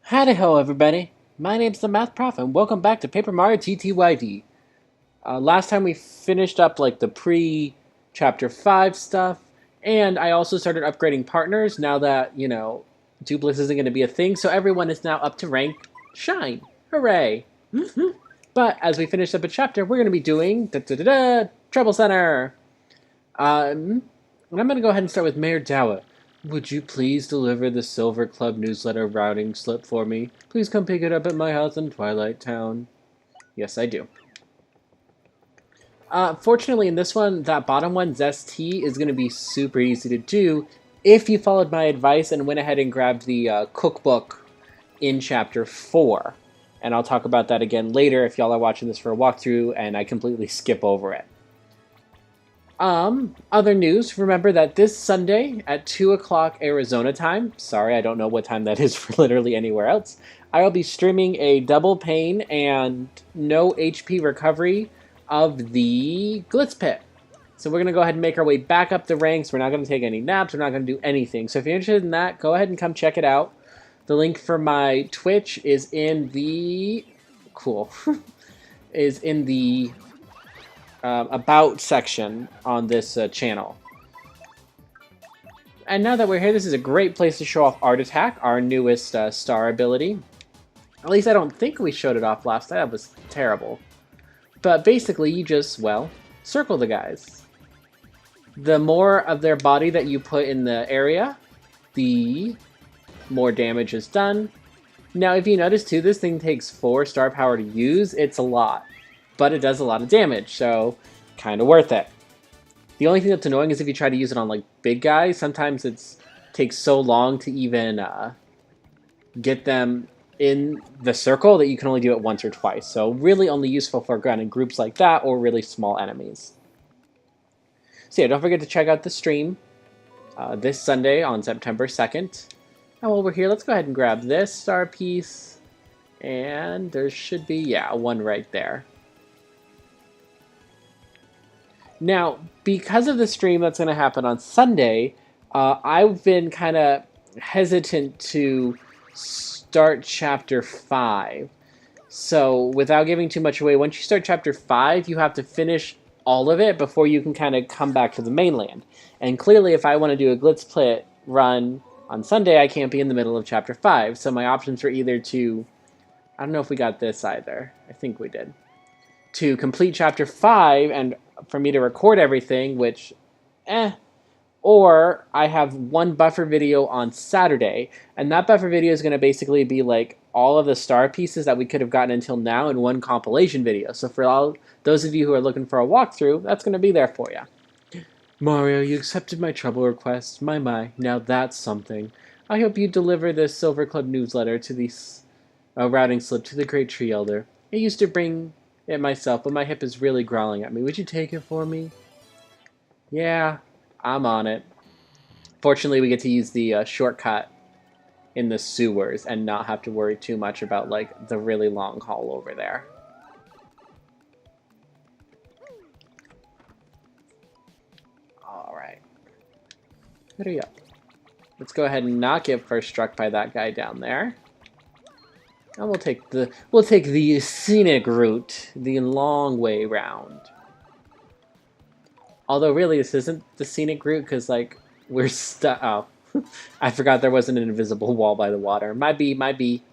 Howdy ho, everybody. My name's the Math Prof, and welcome back to Paper Mario TTYD. Last time we finished up like the pre-Chapter 5 stuff, and I also started upgrading partners now that, Duplex isn't going to be a thing, so everyone is now up to rank Shine. Hooray! But as we finish up a chapter, we're going to be doing Trouble Center. And I'm going to go ahead and start with Mayor Dawa. Would you please deliver the Silver Club newsletter routing slip for me? Please come pick it up at my house in Twilight Town. Yes, I do. Fortunately, in this one, that bottom one, Zest Tea, is going to be super easy to do if you followed my advice and went ahead and grabbed the cookbook in Chapter 4. And I'll talk about that again later if y'all are watching this for a walkthrough and I completely skip over it. Other news, remember that this Sunday at 2 o'clock Arizona time, sorry, I don't know what time that is for literally anywhere else, I will be streaming a double pain and no HP recovery of the Glitz Pit. So we're going to go ahead and make our way back up the ranks. We're not going to take any naps. We're not going to do anything. So if you're interested in that, go ahead and come check it out. The link for my Twitch is in the... Cool. is in the... about section on this channel. And now that we're here, this is a great place to show off Art Attack, our newest star ability. At least I don't think we showed it off last time. That was terrible. But basically, you just, well, circle the guys. The more of their body that you put in the area, the more damage is done. Now, if you notice too, this thing takes 4 star power to use. It's a lot. But it does a lot of damage, so kind of worth it. The only thing that's annoying is if you try to use it on like big guys, sometimes it takes so long to even get them in the circle that you can only do it once or twice. So really only useful for grounding groups like that or really small enemies. So yeah, don't forget to check out the stream this Sunday on September 2nd. And while we're here, let's go ahead and grab this star piece. And there should be, yeah, one right there. Now, because of the stream that's going to happen on Sunday, I've been kind of hesitant to start Chapter 5. So, without giving too much away, once you start Chapter 5, you have to finish all of it before you can kind of come back to the mainland. And clearly, if I want to do a Glitz Pit run on Sunday, I can't be in the middle of Chapter 5. So my options are either to... I don't know if we got this either. I think we did. To complete Chapter 5 and for me to record everything, which, or I have one buffer video on Saturday, and that buffer video is going to basically be like all of the star pieces that we could have gotten until now in one compilation video. So for all those of you who are looking for a walkthrough, that's going to be there for you. Mario, you accepted my trouble request. My, now that's something. I hope you deliver this Silver Club newsletter to the routing slip to the Great Tree Elder. I used to bring it myself, but my hip is really growling at me. Would you take it for me? Yeah, I'm on it. Fortunately, we get to use the shortcut in the sewers and not have to worry too much about like the really long haul over there. Alright. Hurry up. Let's go ahead and not get first struck by that guy down there. And we'll take the scenic route, the long way round. Although really this isn't the scenic route because like we're stuck. Oh, I forgot there wasn't an invisible wall by the water. Might be.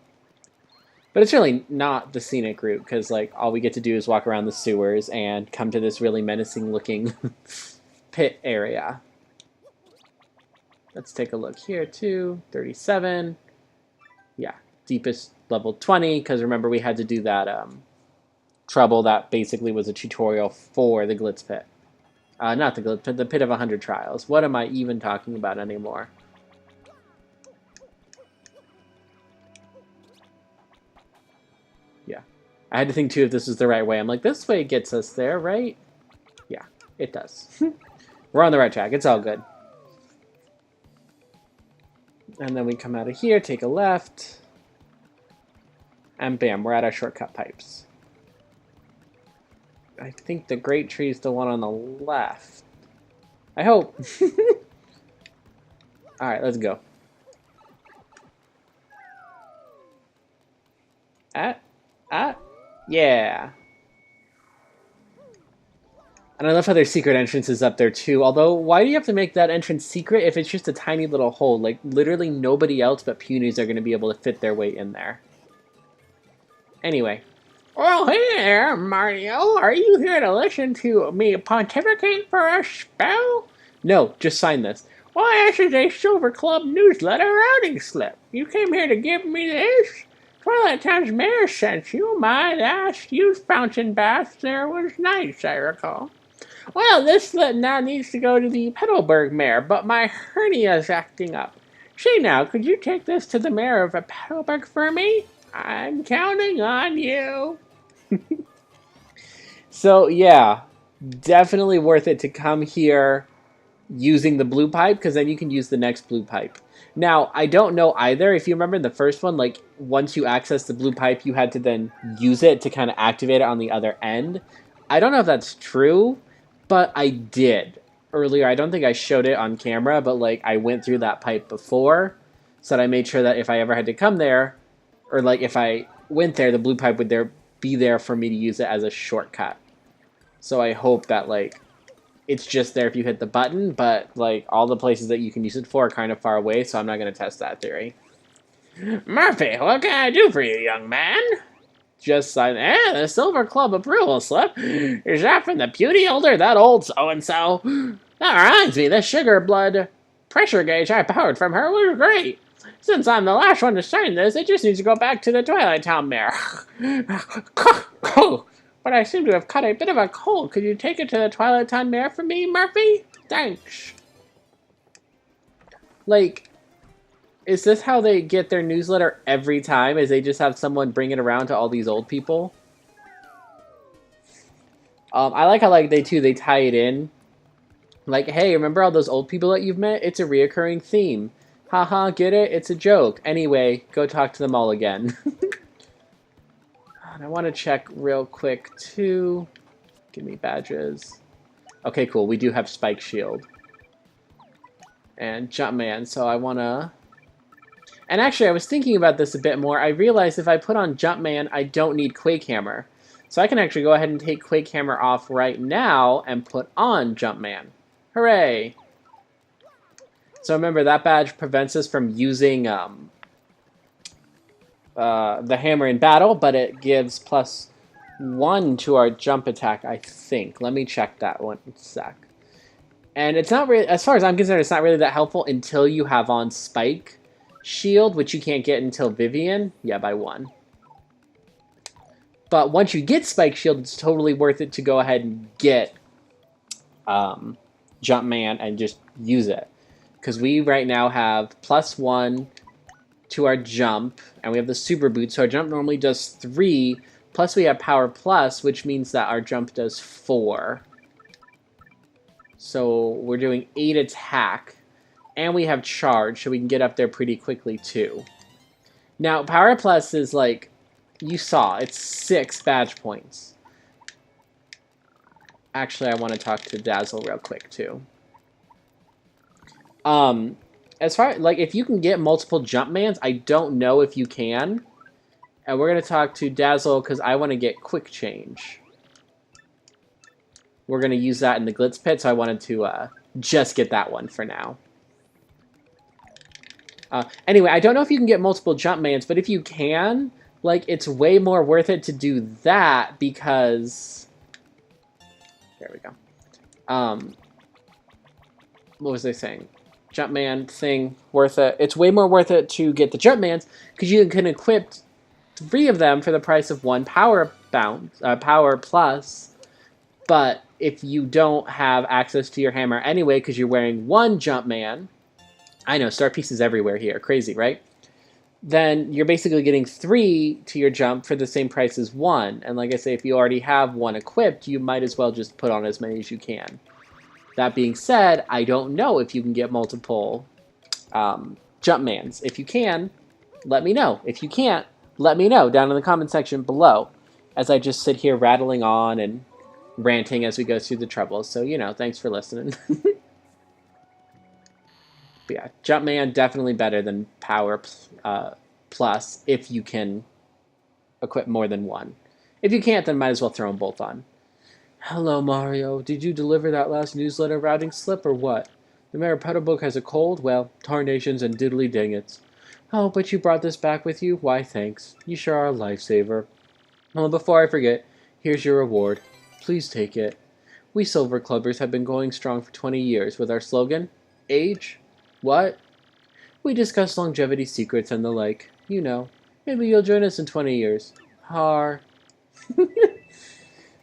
But it's really not the scenic route because like all we get to do is walk around the sewers and come to this really menacing looking pit area. Let's take a look here too. 37. Yeah, deepest level 20, because remember we had to do that trouble that basically was a tutorial for the Glitz Pit. Not the Glitz Pit, the Pit of 100 Trials. What am I even talking about anymore? Yeah. I had to think too if this was the right way. I'm like, this way gets us there, right? Yeah, it does. We're on the right track. It's all good. And then we come out of here, take a left. And bam, we're at our shortcut pipes. I think the Great Tree is the one on the left. I hope. Alright, let's go. Ah, ah, yeah. And I love how there's secret entrances up there too. Although, why do you have to make that entrance secret if it's just a tiny little hole? Like, literally nobody else but punies are going to be able to fit their way in there. Anyway. Well, hey there, Mario. Are you here to listen to me pontificate for a spell? No, just sign this. Why, this is a Silver Club newsletter routing slip. You came here to give me this? Twilight Town's mayor sent you. My last youth fountain bath there was nice, I recall. Well, this slip now needs to go to the Petalburg mayor, but my hernia's acting up. Say now, could you take this to the mayor of Petalburg for me? I'm counting on you. So, yeah, definitely worth it to come here using the blue pipe, because then you can use the next blue pipe. Now, I don't know either. If you remember in the first one, like, once you access the blue pipe, you had to then use it to kind of activate it on the other end. I don't know if that's true, but I did earlier. I don't think I showed it on camera, but, like, I went through that pipe before, so that I made sure that if I ever had to come there, or, like, if I went there, the blue pipe would be there for me to use it as a shortcut. So I hope that, like, it's just there if you hit the button, but, like, all the places that you can use it for are kind of far away, so I'm not going to test that theory. Murphy, what can I do for you, young man? Just sign, the Silver Club approval slip. Is that from the puny older, that old so-and-so? That reminds me, the sugar blood pressure gauge I powered from her was great. Since I'm the last one to sign this, it just needs to go back to the Twilight Town mayor. But I seem to have caught a bit of a cold. Could you take it to the Twilight Town mayor for me, Murphy? Thanks. Like, is this how they get their newsletter every time? Is they just have someone bring it around to all these old people? I like how, like, they tie it in. Like, hey, remember all those old people that you've met? It's a reoccurring theme. Haha, get it? It's a joke. Anyway, go talk to them all again. And I want to check real quick, too. Give me badges. Okay, cool. We do have Spike Shield. And Jumpman, so I want to... And actually, I was thinking about this a bit more. I realized if I put on Jumpman, I don't need Quake Hammer. So I can actually go ahead and take Quake Hammer off right now and put on Jumpman. Hooray! So remember, that badge prevents us from using the hammer in battle, but it gives +1 to our jump attack, I think. Let me check that one sec. And it's not really, as far as I'm concerned, it's not really that helpful until you have on Spike Shield, which you can't get until Vivian. Yeah, by 1. But once you get Spike Shield, it's totally worth it to go ahead and get Jumpman and just use it. Because we right now have +1 to our jump, and we have the super boot, so our jump normally does 3, plus we have power plus, which means that our jump does 4. So we're doing 8 attack, and we have charge, so we can get up there pretty quickly too. Now, power plus is like, you saw, it's 6 badge points. Actually, I want to talk to Dazzle real quick too. As far, like, if you can get multiple Jumpmans, I don't know if you can. And we're going to talk to Dazzle because I want to get Quick Change. We're going to use that in the Glitz Pit, so I wanted to just get that one for now. Anyway, I don't know if you can get multiple Jumpmans, but if you can, like, it's way more worth it to do that because... There we go. What was I saying? Jumpman thing, worth it. It's way more worth it to get the Jumpmans because you can equip 3 of them for the price of 1 power plus. But if you don't have access to your hammer anyway because you're wearing 1 Jumpman, I know, star pieces everywhere here, crazy, right? Then you're basically getting 3 to your jump for the same price as 1. And like I say, if you already have 1 equipped, you might as well just put on as many as you can. That being said, I don't know if you can get multiple Jumpmans. If you can, let me know. If you can't, let me know down in the comment section below as I just sit here rattling on and ranting as we go through the troubles. So, you know, thanks for listening. But yeah, Jumpman definitely better than Power Plus if you can equip more than one. If you can't, then might as well throw them both on. Hello, Mario. Did you deliver that last newsletter routing slip or what? The Mayor Petalbook has a cold? Well, tarnations and diddly dingets. Oh, but you brought this back with you? Why, thanks. You sure are a lifesaver. Well, before I forget, here's your reward. Please take it. We Silver Clubbers have been going strong for 20 years with our slogan, Age? What? We discuss longevity secrets and the like. You know, maybe you'll join us in 20 years. Har.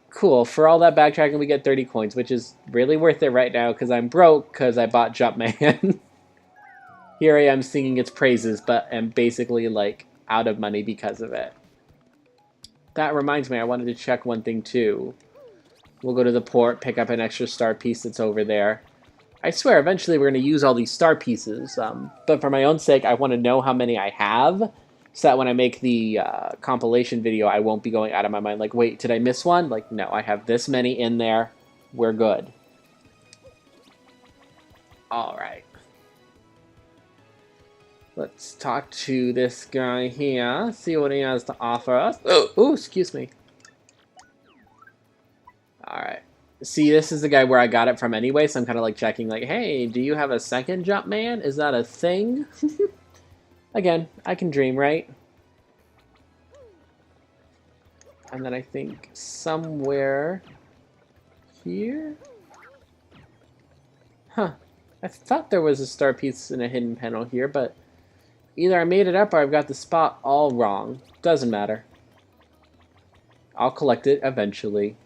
Cool. For all that backtracking, we get 30 coins, which is really worth it right now because I'm broke because I bought Jumpman. Here I am singing its praises, but am basically, like, out of money because of it. That reminds me, I wanted to check one thing, too. We'll go to the port, pick up an extra star piece that's over there. I swear, eventually we're going to use all these star pieces, but for my own sake, I want to know how many I have, so that when I make the compilation video, I won't be going out of my mind, like, wait, did I miss one? Like, no, I have this many in there. We're good. Alright. Let's talk to this guy here, see what he has to offer us. Oh, excuse me. Alright. See, this is the guy where I got it from anyway, so I'm kind of like checking, like, hey, do you have a second Jumpman? Is that a thing? Again, I can dream, right? And then I think somewhere here? Huh. I thought there was a star piece in a hidden panel here, but either I made it up or I've got the spot all wrong. Doesn't matter. I'll collect it eventually.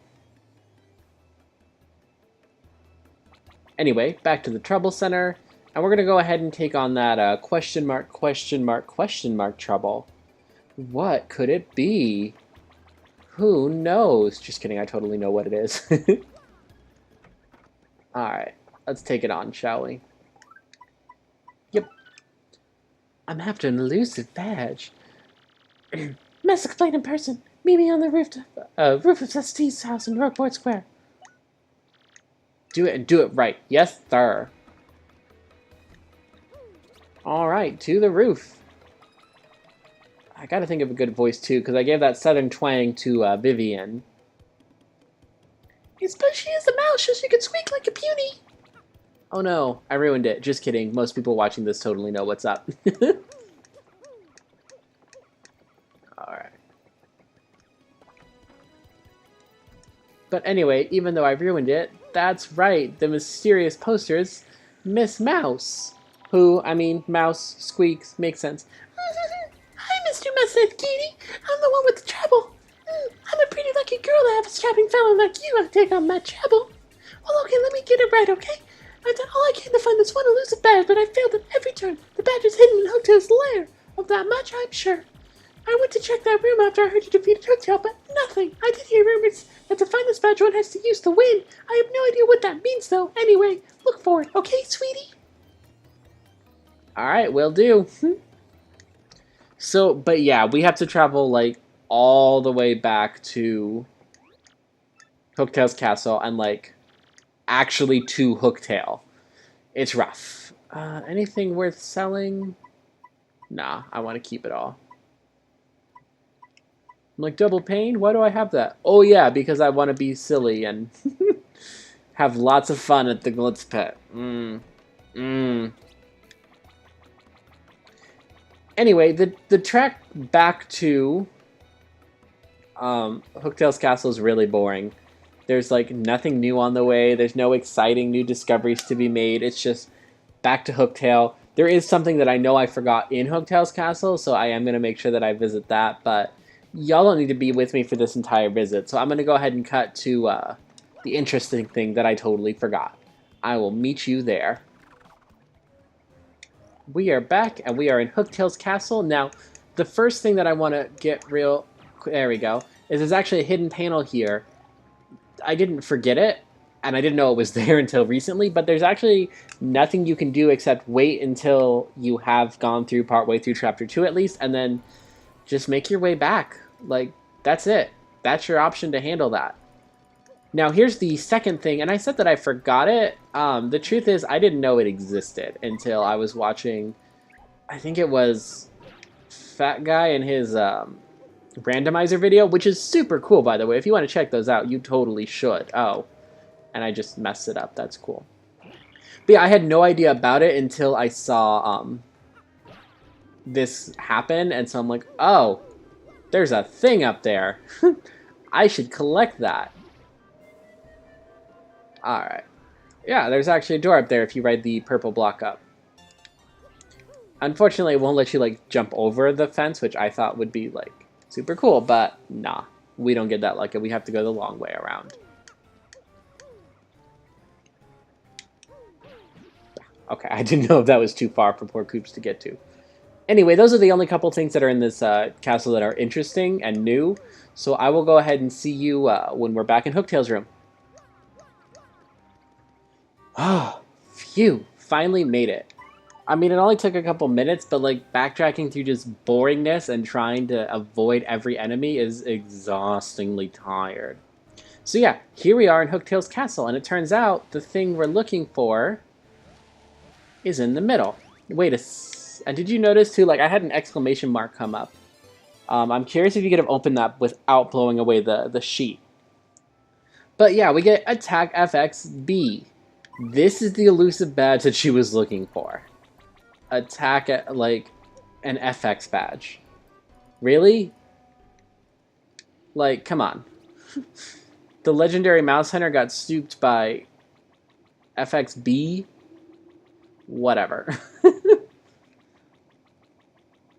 Anyway, back to the Trouble Center, and we're going to go ahead and take on that question mark trouble. What could it be? Who knows? Just kidding, I totally know what it is. Alright, let's take it on, shall we? Yep. I'm after an elusive badge. Must explain in person. Meet me on the roof of Steve's house in Rogueport Square. Do it and do it right. Yes, sir. Alright, to the roof. I gotta think of a good voice too, because I gave that southern twang to Vivian. It's but she is a mouse, so she can squeak like a puny. Oh no, I ruined it. Just kidding. Most people watching this totally know what's up. Alright. But anyway, even though I ruined it, that's right, the mysterious poster's Miss Mouse. Who, I mean, mouse, squeaks, makes sense. Hi, Mr. Mustache Kitty. I'm the one with the trouble. I'm a pretty lucky girl to have a strapping fellow like you to take on my trouble. Well, okay, let me get it right, okay? I've done all I can to find this one elusive badge, but I failed at every turn. The badge is hidden in Hooktail's lair. Of that much, I'm sure. I went to check that room after I heard you defeated Hooktail, but nothing. I did hear rumors that to find this badge, one has to use the wind. I have no idea what that means, though. Anyway, look for it, okay, sweetie? Alright, will do. So, but yeah, we have to travel, like, all the way back to Hooktail's castle and, like, actually to Hooktail. It's rough. Anything worth selling? Nah, I want to keep it all. I'm like, double pain? Why do I have that? Oh yeah, because I want to be silly and have lots of fun at the Glitz Pit. Anyway, the trek back to Hooktail's castle is really boring. There's like nothing new on the way. There's no exciting new discoveries to be made. It's just back to Hooktail. There is something that I know I forgot in Hooktail's castle, so I am going to make sure that I visit that, but y'all don't need to be with me for this entire visit, so I'm going to go ahead and cut to the interesting thing that I totally forgot. I will meet you there. We are back, and we are in Hooktail's castle. Now, the first thing that I want to get real... There we go. Is there's actually a hidden panel here. I didn't forget it, and I didn't know it was there until recently, but there's actually nothing you can do except wait until you have gone through partway through Chapter 2 at least, and then just make your way back. Like, that's it. That's your option to handle that. Now, here's the second thing, and I said that I forgot it. The truth is, I didn't know it existed until I was watching, I think it was Fat Guy and his randomizer video, which is super cool, by the way. If you want to check those out, you totally should. Oh, and I just messed it up. That's cool. But yeah, I had no idea about it until I saw this happen, and so I'm like, oh, there's a thing up there. I should collect that. Alright. Yeah, there's actually a door up there if you ride the purple block up. Unfortunately, it won't let you, like, jump over the fence, which I thought would be, like, super cool, but nah. We don't get that lucky. We have to go the long way around. Okay, I didn't know if that was too far for poor Koops to get to. Anyway, those are the only couple things that are in this castle that are interesting and new. So I will go ahead and see you when we're back in Hooktail's room. Ah, phew. Finally made it. I mean, it only took a couple minutes, but like backtracking through just boringness and trying to avoid every enemy is exhaustingly tired. So yeah, here we are in Hooktail's castle, and it turns out the thing we're looking for is in the middle. Wait a and did you notice too, like I had an exclamation mark come up. I'm curious if you could have opened that without blowing away the sheet. But yeah, we get Attack FXB. This is the elusive badge that she was looking for. Attack at, like, an FX badge. Really? Like, come on. The legendary mouse hunter got stooped by FXB? Whatever.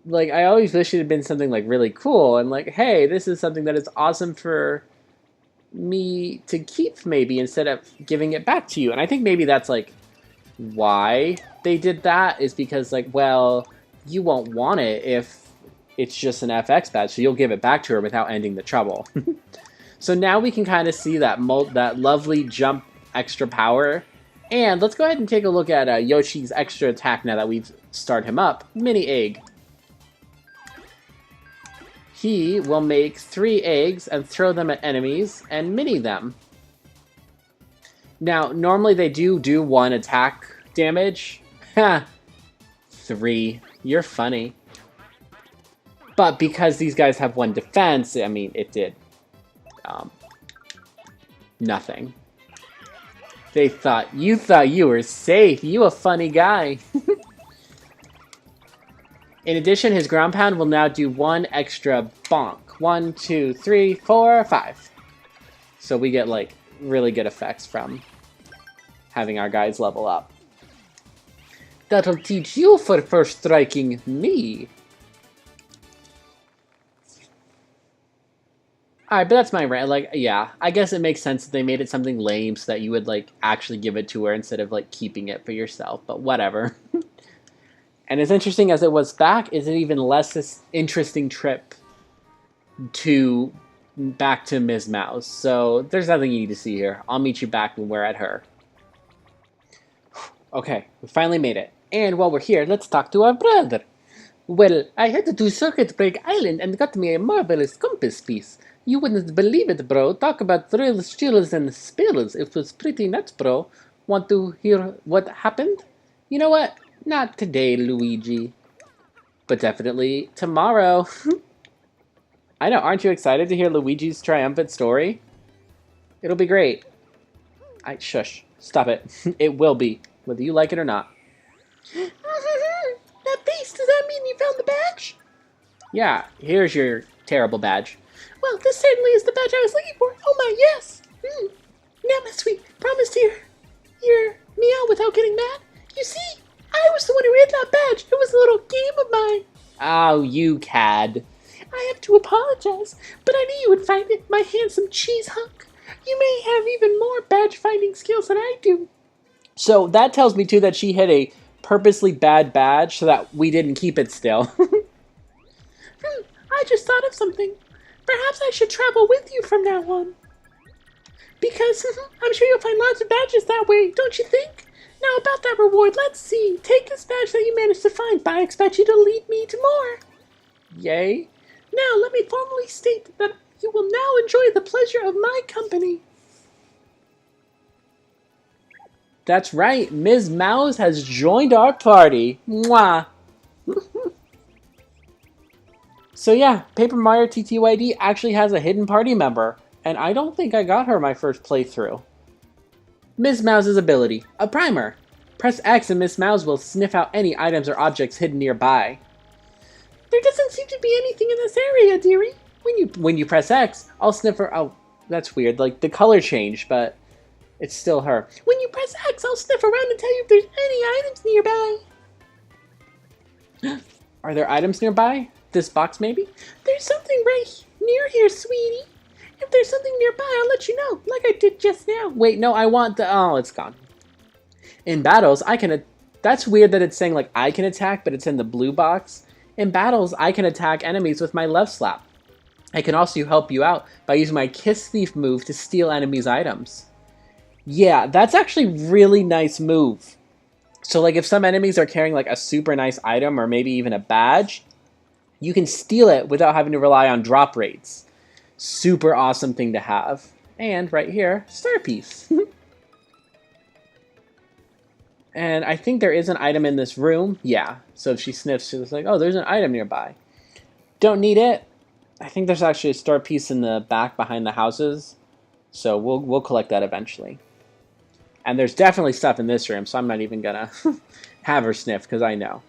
Like, I always wish it had been something, like, really cool, and, like, hey, this is something that is awesome for me to keep, maybe, instead of giving it back to you. And I think maybe that's, like, why they did that, is because, like, well, you won't want it if it's just an FX badge, so you'll give it back to her without ending the trouble. So now we can kind of see that lovely jump extra power. And let's go ahead and take a look at Yoshi's extra attack now that we've started him up. Mini Egg. He will make 3 eggs and throw them at enemies and mini them. Now, normally they do 1 attack damage. Ha! 3. You're funny. But because these guys have 1 defense, I mean, it did nothing. You thought you were safe. You a funny guy. In addition, his ground pound will now do 1 extra bonk. 1, 2, 3, 4, 5. So we get, like, really good effects from having our guys level up. That'll teach you for first striking me. Alright, but that's my rant. Like, yeah, I guess it makes sense that they made it something lame so that you would, like, actually give it to her instead of, like, keeping it for yourself. But whatever. And as interesting as it was back, is an even less interesting trip back to Ms. Mouse. So there's nothing you need to see here. I'll meet you back when we're at her. Okay, we finally made it. And while we're here, let's talk to our brother. Well, I had to Circuit Break Island and got me a marvelous compass piece. You wouldn't believe it, bro. Talk about thrills, chills, and spills. It was pretty nuts, bro. Want to hear what happened? You know what? Not today, Luigi. But definitely tomorrow. I know, aren't you excited to hear Luigi's triumphant story? It'll be great. Shush. Stop it. It will be, whether you like it or not. That face, does that mean you found the badge? Yeah, here's your terrible badge. Well, this certainly is the badge I was looking for. Oh my, yes! Now, my sweet, promise to hear me out without getting mad. You see, I was the one who hid that badge. It was a little game of mine. Oh, you cad. I have to apologize, but I knew you would find it, my handsome cheese hunk. You may have even more badge-finding skills than I do. So that tells me, too, that she hid a purposely bad badge so that we didn't keep it still. I just thought of something. Perhaps I should travel with you from now on. Because I'm sure you'll find lots of badges that way, don't you think? Now about that reward, let's see. Take this badge that you managed to find, but I expect you to lead me to more. Yay. Now let me formally state that you will now enjoy the pleasure of my company. That's right, Ms. Mouse has joined our party. Mwah! So yeah, Paper Mario TTYD actually has a hidden party member, and I don't think I got her my first playthrough. Ms. Mouse's ability, a primer. Press X and Miss Mouse will sniff out any items or objects hidden nearby. There doesn't seem to be anything in this area, dearie. When you press X, I'll sniff her. Oh, that's weird. Like the color changed, but it's still her. When you press X, I'll sniff around and tell you if there's any items nearby. Are there items nearby? This box, maybe? There's something right near here, sweetie. If there's something nearby, I'll let you know, like I did just now. Wait, no, I want the... Oh, it's gone. In battles, I can... That's weird that it's saying, like, I can attack, but it's in the blue box. In battles, I can attack enemies with my left slap. I can also help you out by using my Kiss Thief move to steal enemies' items. Yeah, that's actually really nice move. So, like, if some enemies are carrying, like, a super nice item or maybe even a badge, you can steal it without having to rely on drop rates. Super awesome thing to have. And right here, Star Piece. And I think there is an item in this room. Yeah, so if she sniffs, she's like, oh, there's an item nearby. Don't need it. I think there's actually a Star Piece in the back behind the houses. So we'll collect that eventually. And there's definitely stuff in this room, so I'm not even gonna have her sniff, because I know.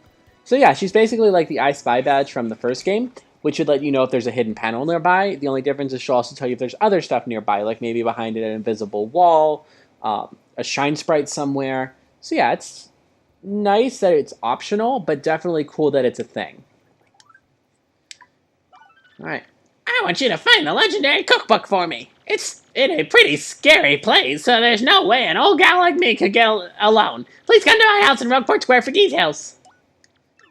So yeah, she's basically like the I Spy badge from the first game, which would let you know if there's a hidden panel nearby. The only difference is she'll also tell you if there's other stuff nearby, like maybe behind it an invisible wall, a shine sprite somewhere. So yeah, it's nice that it's optional, but definitely cool that it's a thing. Alright. I want you to find the legendary cookbook for me. It's in a pretty scary place, so there's no way an old gal like me could get alone. Please come to my house in Rogueport Square for details.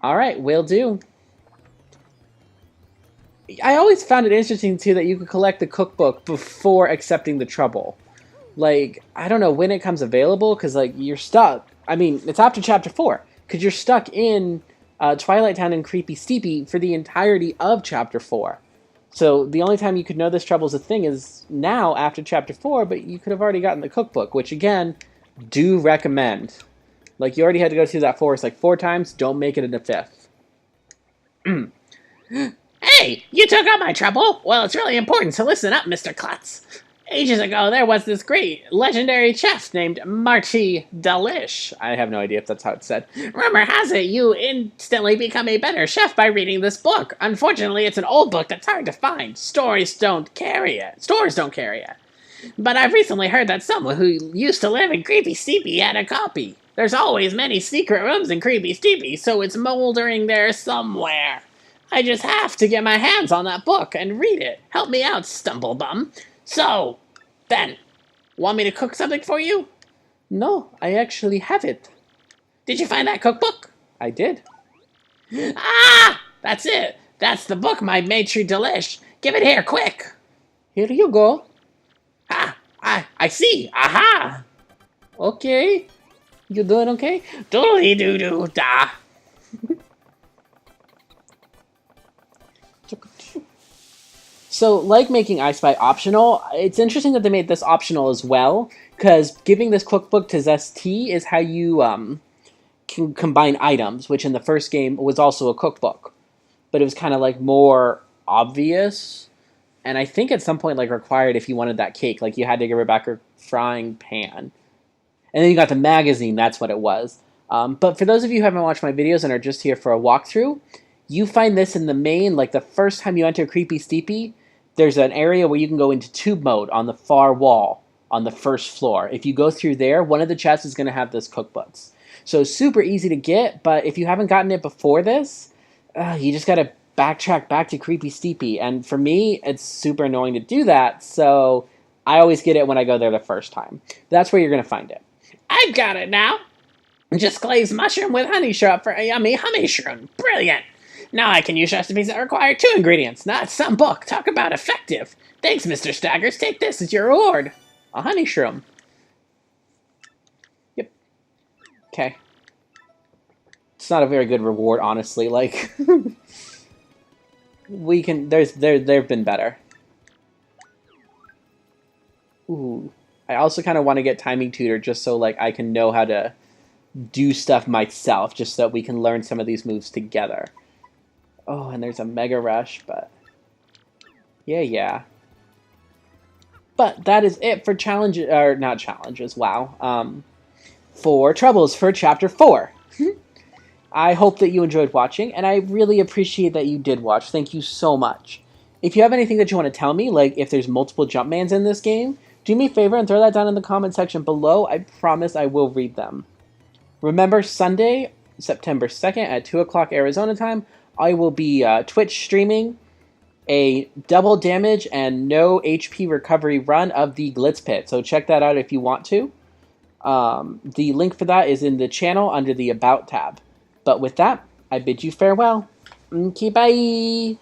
Alright, will do. I always found it interesting, too, that you could collect the cookbook before accepting the trouble. Like, I don't know when it comes available, because, like, you're stuck. I mean, it's after Chapter 4, because you're stuck in Twilight Town and Creepy Steepy for the entirety of Chapter 4. So the only time you could know this trouble is a thing is now after Chapter 4, but you could have already gotten the cookbook, which, again, do recommend. Like, you already had to go through that forest, like, 4 times. Don't make it in the 5th. Hey, you took up my trouble? Well, it's really important, so listen up, Mr. Klutz. Ages ago, there was this great, legendary chef named Marty Delish. I have no idea if that's how it's said. Rumor has it you instantly become a better chef by reading this book. Unfortunately, it's an old book that's hard to find. Stores don't carry it. But I've recently heard that someone who used to live in Creepy Steepy had a copy. There's always many secret rooms in Creepy Steepy, so it's moldering there somewhere. I just have to get my hands on that book and read it. Help me out, Stumblebum. So, then, want me to cook something for you? No, I actually have it. Did you find that cookbook? I did. Ah! That's it. That's the book, my Maitre Delish. Give it here, quick. Here you go. Ah, I see. Aha! Okay. You doing okay? Doodly-doo-doo-da. So, like making I Spy optional, it's interesting that they made this optional as well, because giving this cookbook to Zesty is how you can combine items, which in the first game was also a cookbook. But it was kind of like more obvious, and I think at some point like required if you wanted that cake, like you had to give her back her frying pan. And then you got the magazine, that's what it was. But for those of you who haven't watched my videos and are just here for a walkthrough, you find this in the main, like the first time you enter Creepy Steepy, there's an area where you can go into tube mode on the far wall on the first floor. If you go through there, one of the chests is going to have this cookbooks. So super easy to get, but if you haven't gotten it before this, you just got to backtrack back to Creepy Steepy. And for me, it's super annoying to do that, so I always get it when I go there the first time. That's where you're going to find it. I've got it now. Just glazed mushroom with honey syrup for a yummy honey shroom. Brilliant. Now I can use recipes that require 2 ingredients, not some book. Talk about effective. Thanks, Mr. Staggers. Take this as your reward. A honey shroom. Yep. Okay. It's not a very good reward, honestly. Like, we can. There've been better. Ooh. I also kind of want to get Timing Tutor just so like I can know how to do stuff myself, just so that we can learn some of these moves together. Oh, and there's a Mega Rush, but yeah. But that is it for challenges, or not challenges, wow. For Troubles for Chapter 4. I hope that you enjoyed watching, and I really appreciate that you did watch. Thank you so much. If you have anything that you want to tell me, like if there's multiple Jumpmans in this game, do me a favor and throw that down in the comment section below. I promise I will read them. Remember, Sunday, September 2nd at 2 o'clock Arizona time, I will be Twitch streaming a double damage and no HP recovery run of the Glitz Pit. So check that out if you want to. The link for that is in the channel under the About tab. But with that, I bid you farewell. Okay, bye!